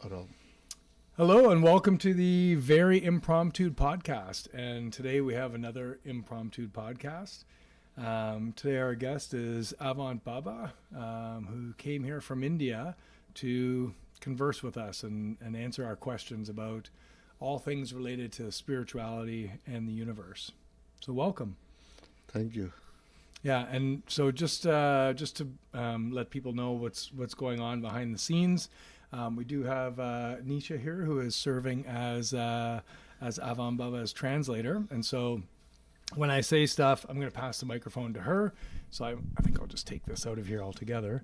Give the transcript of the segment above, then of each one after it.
Hello. Hello and welcome to the Very Impromptu Podcast. And today we have another Impromptu Podcast. Today our guest is Anant Baba, who came here from India to converse with us and answer our questions about all things related to spirituality and the universe. So welcome. Thank you. Yeah, and so just to let people know what's going on behind the scenes, we do have Nisha here who is serving as Anant Baba's translator, and so when I say stuff, I'm going to pass the microphone to her. So I think I'll just take this out of here altogether,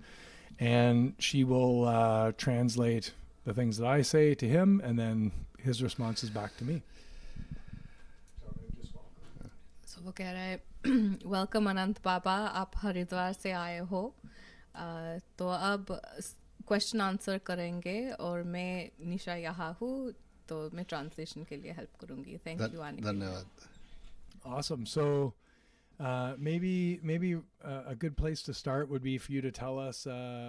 and she will translate the things that I say to him, and then his responses back to me. So वो कह रहा है welcome अनंत बाबा, आप हरिद्वार से आए हो, तो अब क्वेश्चन आंसर करेंगे और मैं निशा यहाँ हूँ, तो मैं ट्रांसलेशन के लिए हेल्प करूँगी. थैंक यू आने के लिए. धन्यवाद. Awesome. So maybe a good place to start would be for you to tell us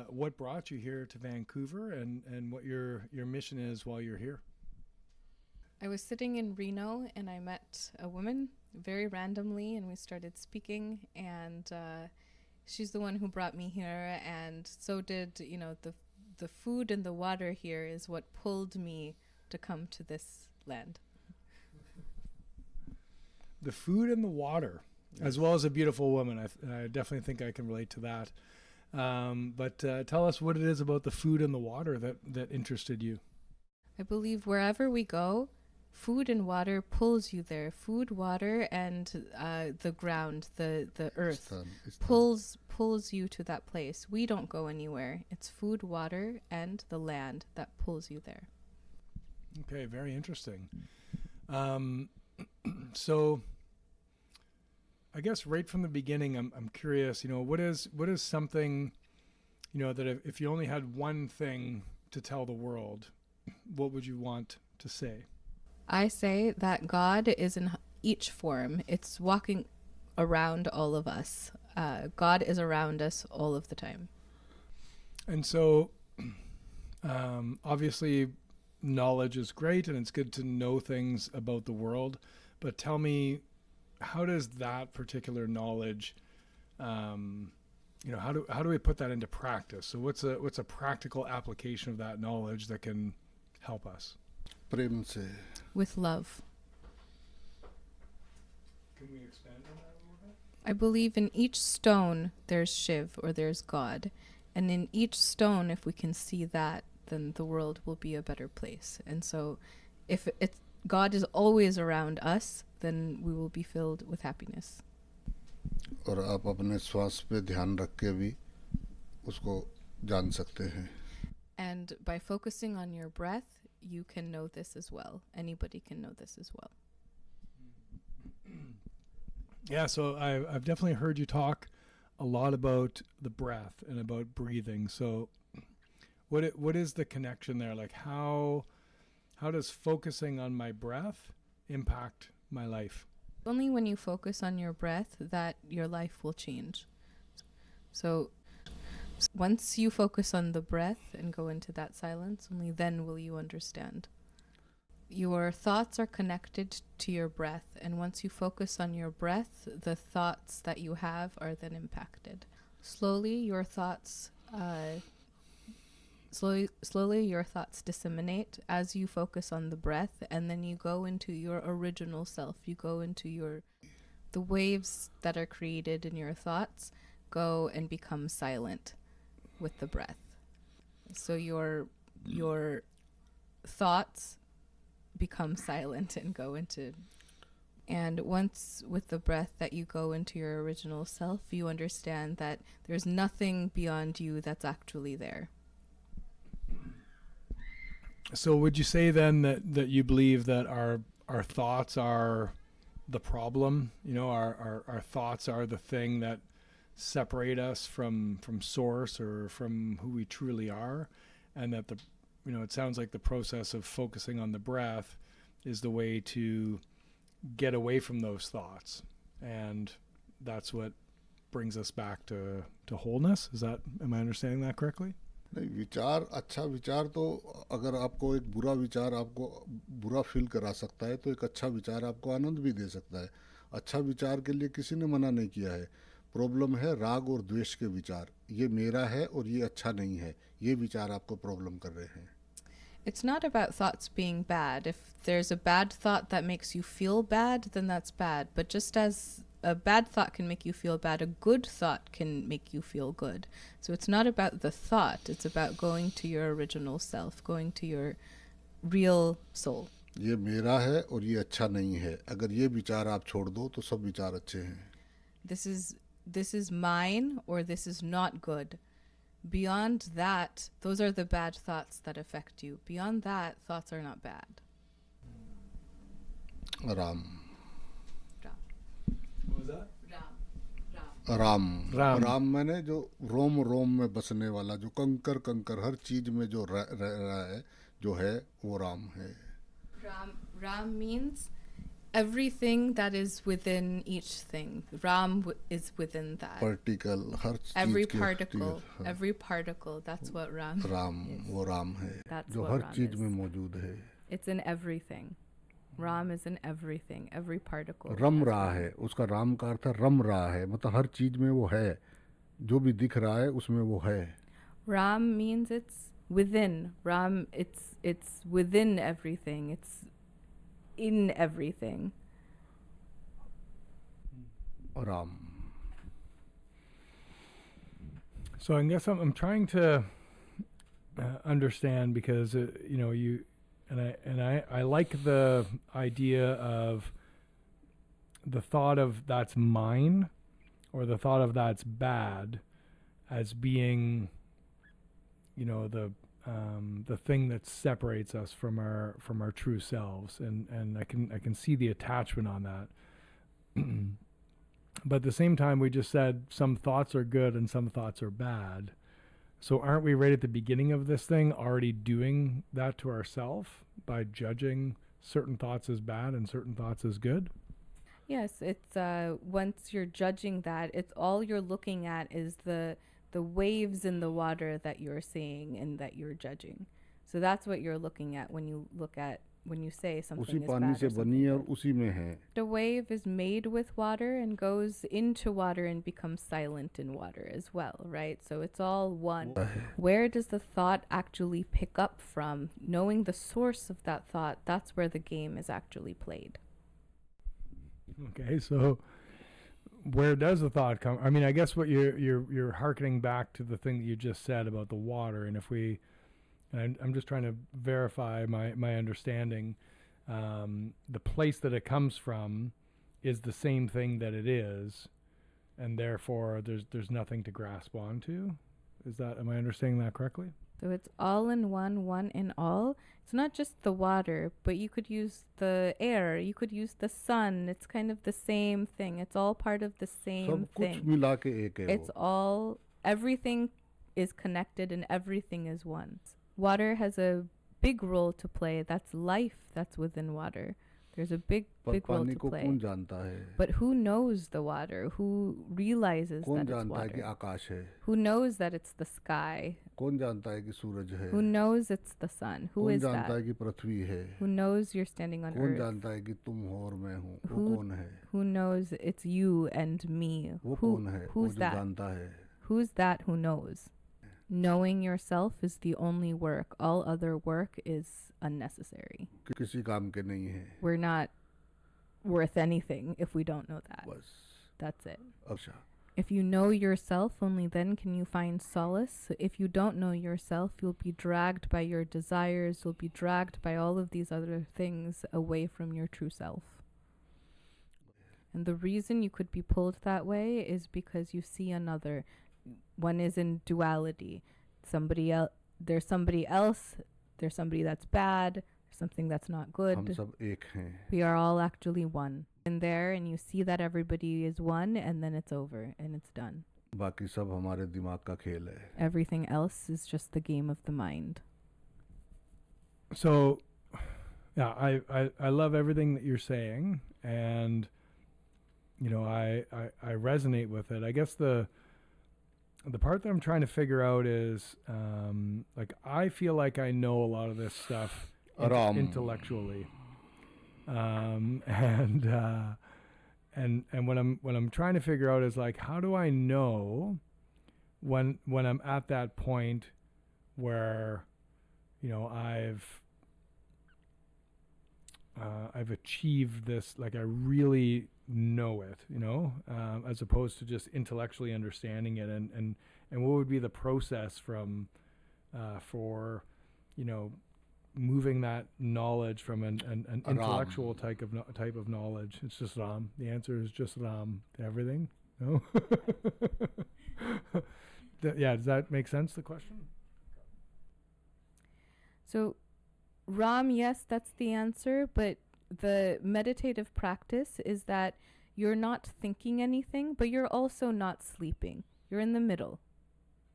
what brought you here to Vancouver and what your mission is while you're here. I was sitting in Reno and I met a woman very randomly and we started speaking, and she's the one who brought me here, and so did, the food and the water here is what pulled me to come to this land. The food and the water, as well as a beautiful woman. I definitely think I can relate to that. But tell us what it is about the food and the water that interested you. I believe wherever we go, food and water pulls you there. Food, water, and the ground, the earth, pulls you to that place. We don't go anywhere. It's food, water, and the land that pulls you there. Okay, very interesting. So I guess right from the beginning, I'm curious, what is something, that if you only had one thing to tell the world, what would you want to say? I say that God is in each form. It's walking around all of us. God is around us all of the time. And so, obviously, knowledge is great, and it's good to know things about the world. But tell me, how does that particular knowledge, how do we put that into practice? So, what's a practical application of that knowledge that can help us? प्रेम से. With love. Can we expand on that a little bit? I believe in each stone there's Shiv, or there's God. And in each stone, if we can see that, then the world will be a better place. And so if God is always around us, then we will be filled with happiness. और आप अपने श्वास पे ध्यान रख के भी उसको जान सकते हैं. And by focusing on your breath, you can know this as well. Anybody can know this as well. Yeah, so I've definitely heard you talk a lot about the breath and about breathing. So what is the connection there? Like how does focusing on my breath impact my life? Only when you focus on your breath that your life will change. So once you focus on the breath and go into that silence, only then will you understand. Your thoughts are connected to your breath, and once you focus on your breath, the thoughts that you have are then impacted. Slowly your thoughts disseminate as you focus on the breath, and then you go into your original self. You go into the waves that are created in your thoughts go and become silent with the breath. So your thoughts become silent and go into, and once with the breath that you go into your original self, you understand that there's nothing beyond you that's actually there. So would you say then that you believe that our thoughts are the problem? Our thoughts are the thing that separate us from source or from who we truly are, and that it sounds like the process of focusing on the breath is the way to get away from those thoughts, and that's what brings us back to wholeness. Am I understanding that correctly? नहीं, विचार, अच्छा विचार तो अगर आपको एक बुरा विचार आपको बुरा फील करा सकता है, तो एक अच्छा विचार आपको आनंद भी दे सकता है. अच्छा विचार के लिए किसी ने मना नहीं किया है. प्रॉब्लम है राग और द्वेष के विचार. ये मेरा है और ये अच्छा नहीं है, ये विचार आपको प्रॉब्लम कर रहे हैं. It's not about thoughts being bad. If there's a bad thought that makes you feel bad, then that's bad. But just as a bad thought can make you feel bad, a good thought can make you feel good. So it's not about the thought, it's about going to your original self, going to your real soul. ये मेरा है और ये अच्छा नहीं है. अगर ये विचार आप छोड़ दो तो सब विचार अच्छे हैं. This is mine, or this is not good. Beyond that, those are the bad thoughts that affect you. Beyond that, thoughts are not bad. Ram. What was that? Ram. Ram. Ram मैंने जो रोम रोम में बसने वाला, जो कंकर कंकर हर चीज में जो रह रहा है, जो है वो राम है. Ram means everything that is within each thing. Ram is within that. Particle, her Every चीज के particle, हाँ. every particle. That's what Ram. Ram is. वो राम है That's जो what हर Ram चीज is. में मौजूद है. It's in everything. Ram is in everything, every particle. रम रहा है, उसका राम का अर्थ है रम रहा है, मतलब हर चीज में वो है, जो भी दिख रहा है उसमें वो है. Ram means it's within. Ram, it's within everything. It's in everything. Ram. So I guess I'm trying to understand, because you know, you and I like the idea of the thought of that's mine, or the thought of that's bad, as being, you know, the thing that separates us from our true selves, and I can see the attachment on that. But at the same time, we just said some thoughts are good and some thoughts are bad. So aren't we right at the beginning of this thing already doing that to ourselves by judging certain thoughts as bad and certain thoughts as good? Yes, it's once you're judging that, it's all you're looking at is the waves in the water that you're seeing and that you're judging. So that's what you're looking at when you say उसी something is पानी bad से or बनी something है और good. उसी में है. The wave is made with water and goes into water and becomes silent in water as well, right? So it's all one. Where does the thought actually pick up from? Knowing the source of that thought, that's where the game is actually played. Okay, so where does the thought come? I mean, I guess what you're hearkening back to the thing that you just said about the water, and if we, and I'm just trying to verify my understanding. The place that it comes from is the same thing that it is, and therefore there's nothing to grasp onto. Am I understanding that correctly? So it's all in one in all. It's not just the water, but you could use the air, you could use the sun. It's kind of the same thing. It's all part of the same सब कुछ thing. मिला के एक है It's वो. all, everything is connected and everything is one. Water has a big role to play. That's life that's within water. There's a big पर role पानी to को play. कौन जानता है? But who knows the water? Who realizes कौन that it's जानता है कि water? आकाश है? Who knows that it's the sky? कौन जानता है कि सूरज है? Who knows it's the sun? Who कौन is जानता that? है कि पृथ्वी है? Who knows you're standing on कौन earth? जानता है कि तुम हो और मैं हूँ? वो Who- कौन है? Who knows it's you and me? वो Who, कौन है? वो who's जो that? जानता है. Who's that who knows? Knowing yourself is the only work. All other work is unnecessary. कि किसी काम के नहीं है. We're not worth anything if we don't know that. बस. That's it. अच्छा. If you know yourself, only then can you find solace. If you don't know yourself, you'll be dragged by your desires, you'll be dragged by all of these other things away from your true self. And the reason you could be pulled that way is because you see another. One is in duality. There's somebody else, there's somebody that's bad, there's something that's not हम good. सब एक हैं. We are all actually one. In there, and you see that everybody is one, and then it's over and it's done. बाकी सब हमारे दिमाग का खेल है. Everything else is just the game of the mind. So, yeah, I love everything that you're saying, and you know, I resonate with it. I guess the part that I'm trying to figure out is like I feel like I know a lot of this stuff intellectually, and what I'm trying to figure out is like, how do I know when I'm at that point where, you know, I've achieved this, like I really know it, you know, as opposed to just intellectually understanding it, and what would be the process from for, you know, moving that knowledge from an intellectual type of knowledge. It's just Ram. The answer is just Ram to everything. No. Yeah, does that make sense? The question. So, Ram, yes, that's the answer, but the meditative practice is that you're not thinking anything, but you're also not sleeping. You're in the middle.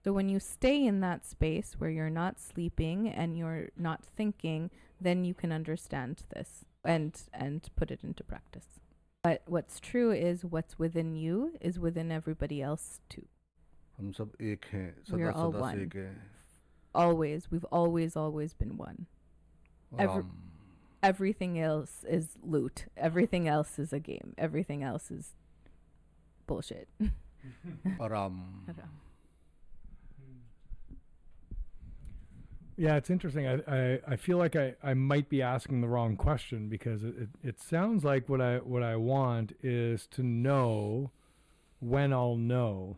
So when you stay in that space where you're not sleeping and you're not thinking, then you can understand this and put it into practice. But what's true is what's within you is within everybody else too. हम सब एक हैं, We are सदा all सदा से one. एक हैं. Always, we've always been one. Everything else is loot. Everything else is a game. Everything else is bullshit. Ram. Yeah, it's interesting. I feel like I might be asking the wrong question, because it sounds like what I want is to know when I'll know.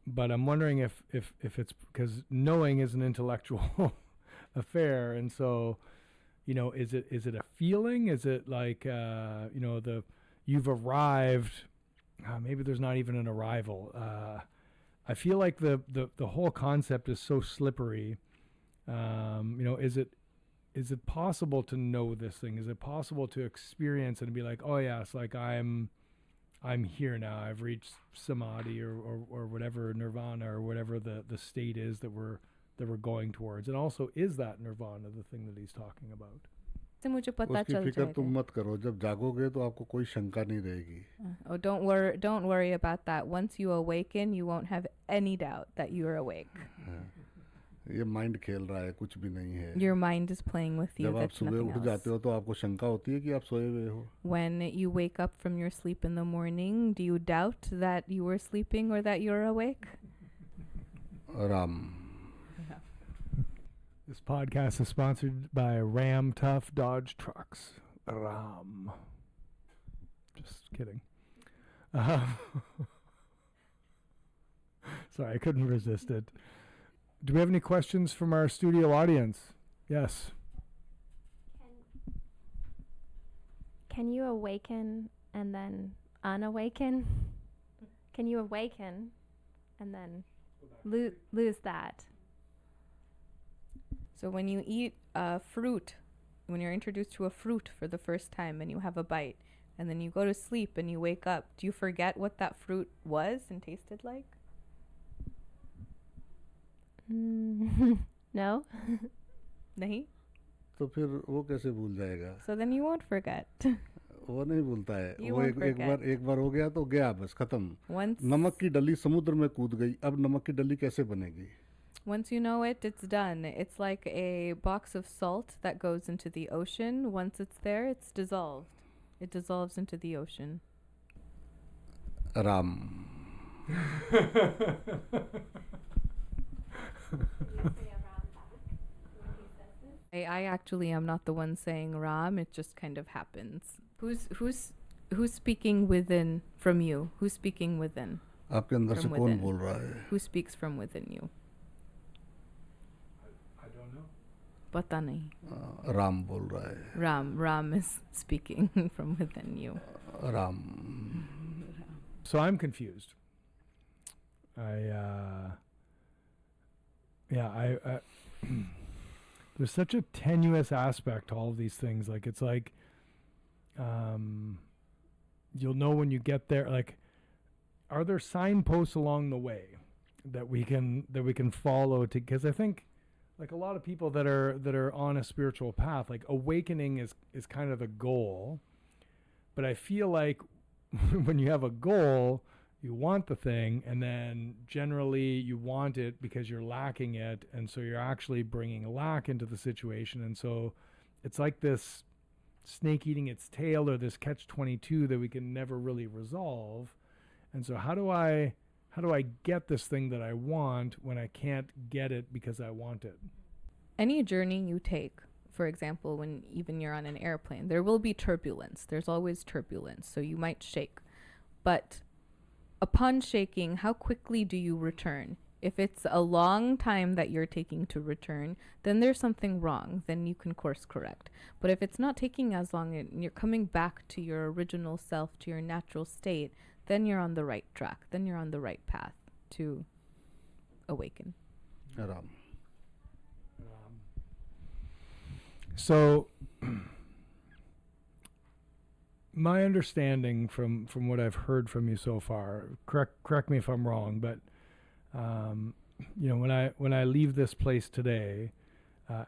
But I'm wondering if it's because knowing is an intellectual affair, and so, you know, is it a feeling? Is it like you know, you've arrived? Maybe there's not even an arrival. I feel like the whole concept is so slippery. You know, is it possible to know this thing? Is it possible to experience it and be like, oh yes, like I'm here now. I've reached samadhi or whatever, nirvana or whatever the state is that we're going towards. And also, is that nirvana the thing that he's talking about? से मुझे पता उसकी चल फिक्र जाएगा. तुम मत करो, जब जागोगे तो आपको कोई शंका नहीं रहेगी. Oh, don't worry about that. Once you awaken, you won't have any doubt that you are awake. ये माइंड खेल रहा है, कुछ भी नहीं है. Your mind is playing with you. जब आप That's सुबह nothing उठ else. जाते हो तो आपको शंका होती है कि आप सोए हुए हो. When you wake up from your sleep in the morning, do you doubt that you were sleeping or that you're awake? Ram. This podcast is sponsored by Ram Tough Dodge Trucks. Ram. Just kidding. Sorry, I couldn't resist it. Do we have any questions from our studio audience? Yes. Can you awaken and then unawaken? Can you awaken and then lose that? So when you eat a fruit, when you're introduced to a fruit for the first time and you have a bite, and then you go to sleep and you wake up, do you forget what that fruit was and tasted like? No. Nahi? तो फिर वो कैसे भूल जाएगा? So then you won't forget. वो नहीं भूलता है. You वो won't एक बार हो गया तो गया, बस खत्म. Once नमक की डली समुद्र में कूद गई, अब नमक की डली कैसे बनेगी? Once you know it, it's done. It's like a box of salt that goes into the ocean. Once it's there, it's dissolved. It dissolves into the ocean. Ram. I actually am not the one saying Ram. It just kind of happens. Who's speaking within from you? Who's speaking within? आपके अंदर से From कौन within. बोल रहा है? Who speaks from within you? I don't know. Pata nahi. Ram बोल रहा है. Ram is speaking from within you. Ram. So I'm confused. There's such a tenuous aspect to all of these things. Like, it's like, you'll know when you get there. Like, are there signposts along the way that we can follow to? Because I think, like, a lot of people that are on a spiritual path, like, awakening is kind of the goal. But I feel like when you have a goal, you want the thing, and then generally you want it because you're lacking it, and so you're actually bringing a lack into the situation. And so it's like this snake eating its tail, or this catch-22 that we can never really resolve. And so how do I get this thing that I want when I can't get it because I want it? Any journey you take, for example, when even you're on an airplane, there will be turbulence. There's always turbulence, so you might shake. But upon shaking, how quickly do you return? If it's a long time that you're taking to return, then there's something wrong. Then you can course correct. But if it's not taking as long and you're coming back to your original self, to your natural state, then you're on the right track. Then you're on the right path to awaken. Aram. So my understanding from what I've heard from you so far, correct me if I'm wrong, but when I leave this place today,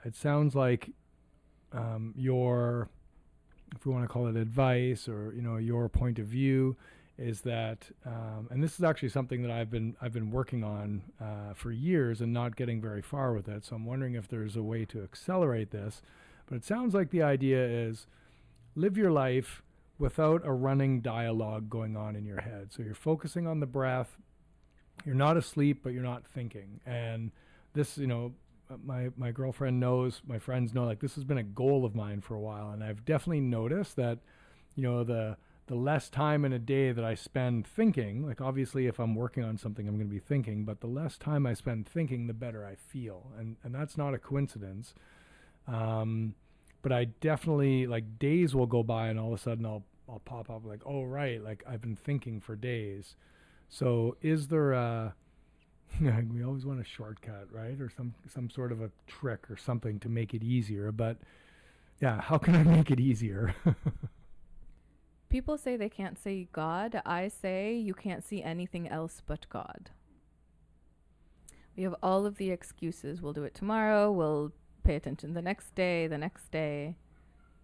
it sounds like your, if we want to call it advice, or your point of view, is that, and this is actually something that I've been working on for years and not getting very far with it. So I'm wondering if there's a way to accelerate this. But it sounds like the idea is live your life without a running dialogue going on in your head. So you're focusing on the breath. You're not asleep, but you're not thinking. And this, my girlfriend knows, my friends know, like, this has been a goal of mine for a while. And I've definitely noticed that, the less time in a day that I spend thinking, like, obviously if I'm working on something, I'm going to be thinking, but the less time I spend thinking, the better I feel. And that's not a coincidence. But I definitely, like, days will go by and all of a sudden I'll pop up like, oh, right, like, I've been thinking for days. So is there a, we always want a shortcut, right? Or some sort of a trick or something to make it easier. But yeah, how can I make it easier? People say they can't see God. I say you can't see anything else but God. We have all of the excuses. We'll do it tomorrow. We'll pay attention the next day.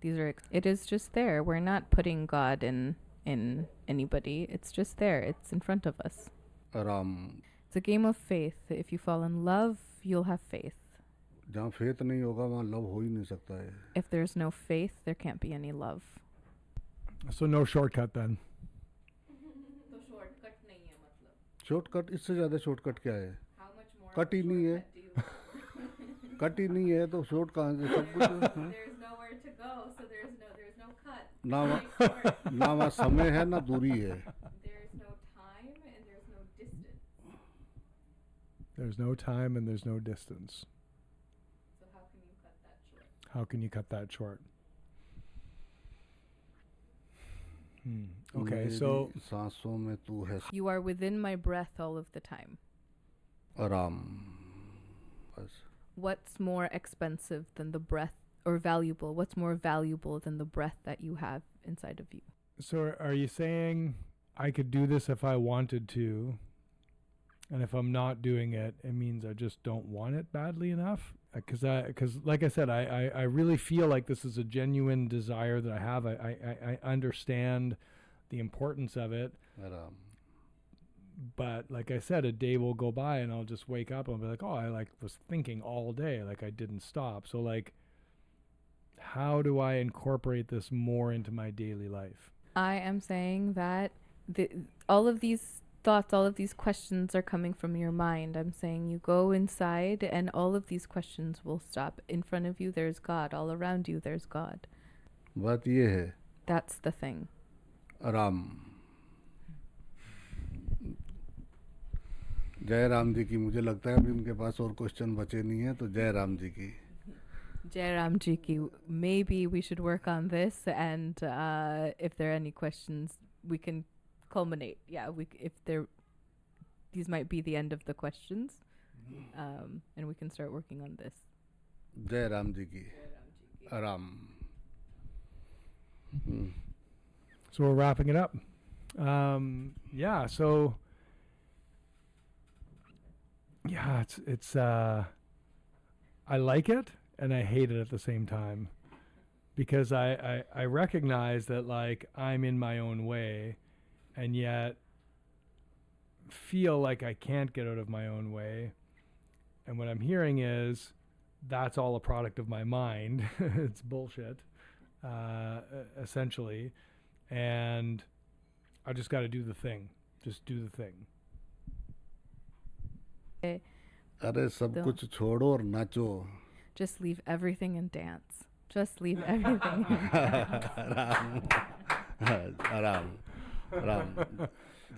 It is just there. We're not putting God in anybody. It's just there. It's in front of us. Aram. It's a game of faith. If you fall in love, you'll have faith. जहाँ faith नहीं होगा वहाँ love हो ही नहीं सकता है. If there's no faith, there can't be any love. So no shortcut then. तो shortcut नहीं है मतलब. Shortcut, इससे ज़्यादा shortcut क्या है? How much more Cut ही नहीं है. Cut ही नहीं है तो short कहाँ से सब कुछ? There's nowhere to go, so there's no cut. ना वहाँ समय है ना दूरी है. There's no time and there's no distance. There's no time and there's no distance. So how can you cut that short? How can you cut that short? Okay, so सांसों में तू है. You are within my breath all of the time. आराम. बस. What's more expensive than the breath, or valuable? What's more valuable than the breath that you have inside of you? So are you saying I could do this if I wanted to, and if I'm not doing it, it means I just don't want it badly enough? Because like I said, I really feel like this is a genuine desire that I have. I understand the importance of it. But like I said, a day will go by and I'll just wake up and I'll be like, oh, I was thinking all day, like I didn't stop. So like, how do I incorporate this more into my daily life? I am saying that all of these thoughts, all of these questions are coming from your mind. I'm saying you go inside and all of these questions will stop. In front of you, there's God. All around you, there's God. बात ये है. That's the thing. आराम. जय राम जी की. मुझे लगता है अभी उनके पास और क्वेश्चन बचे नहीं है, तो जय राम जी की. Jai Ram Ji ki. Maybe we should work on this, and if there are any questions, we can culminate. Yeah, these might be the end of the questions, and we can start working on this. जय राम जी की. आराम. So we're wrapping it up. Yeah. So yeah, it's I like it and I hate it at the same time, because I recognize that, like, I'm in my own way, and yet feel like I can't get out of my own way. And what I'm hearing is that's all a product of my mind. It's bullshit, essentially. And I just got to do the thing. Just do the thing. अरे सब कुछ छोड़ो और नाचो. Just leave everything and dance. Just leave everything and dance. आराम.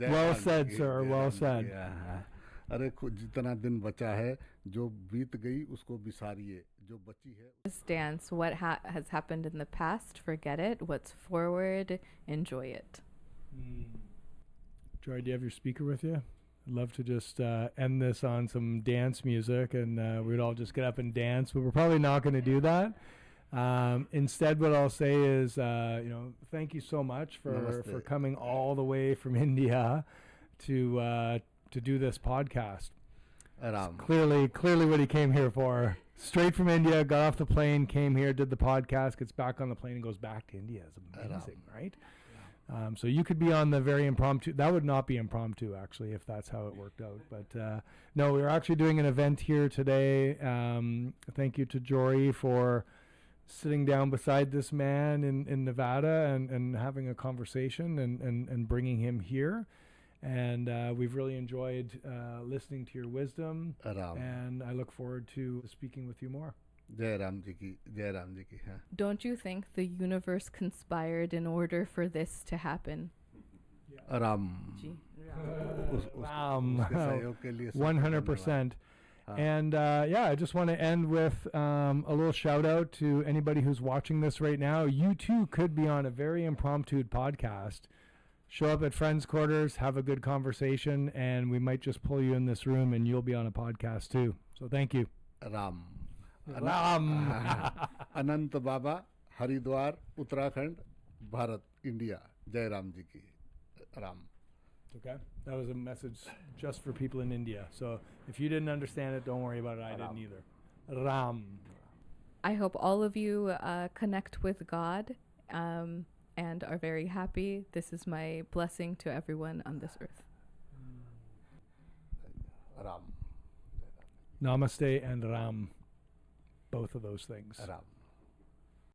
Well said, sir. Well said. अरे जितना दिन बचा है जो बीत गई उसको बिसारिए जो बची है. Just dance. What has happened in the past, forget it. What's forward, enjoy it. Joy, do you have your speaker with you? I'd love to just end this on some dance music, and we'd all just get up and dance, but we're probably not going to do that. Instead, what I'll say is, thank you so much for coming all the way from India to do this podcast. Clearly what he came here for. Straight from India, got off the plane, came here, did the podcast, gets back on the plane and goes back to India. It's amazing, right? So you could be on the Very Impromptu. That would not be impromptu, actually, if that's how it worked out. But no, we're actually doing an event here today. Thank you to Jory for sitting down beside this man in Nevada and having a conversation and bringing him here. And we've really enjoyed listening to your wisdom. And I look forward to speaking with you more. जय राम जी की. हाँ. Don't you think the universe conspired in order for this to happen? Ram. उसके सहयोग के लिए 100%. And I just want to end with a little shout out to anybody who's watching this right now. You too could be on a Very Impromptu podcast. Show up at FriendsQuarters, have a good conversation, and we might just pull you in this room and you'll be on a podcast too. So thank you. Ram. Anant Anant Baba, Haridwar, Uttarakhand, Bharat, India. जय राम जी की. Ram. Okay. That was a message just for people in India. So if you didn't understand it, don't worry about it. I didn't either. Ram. I hope all of you connect with God and are very happy. This is my blessing to everyone on this earth. Ram. Namaste and Ram. Both of those things. Ram.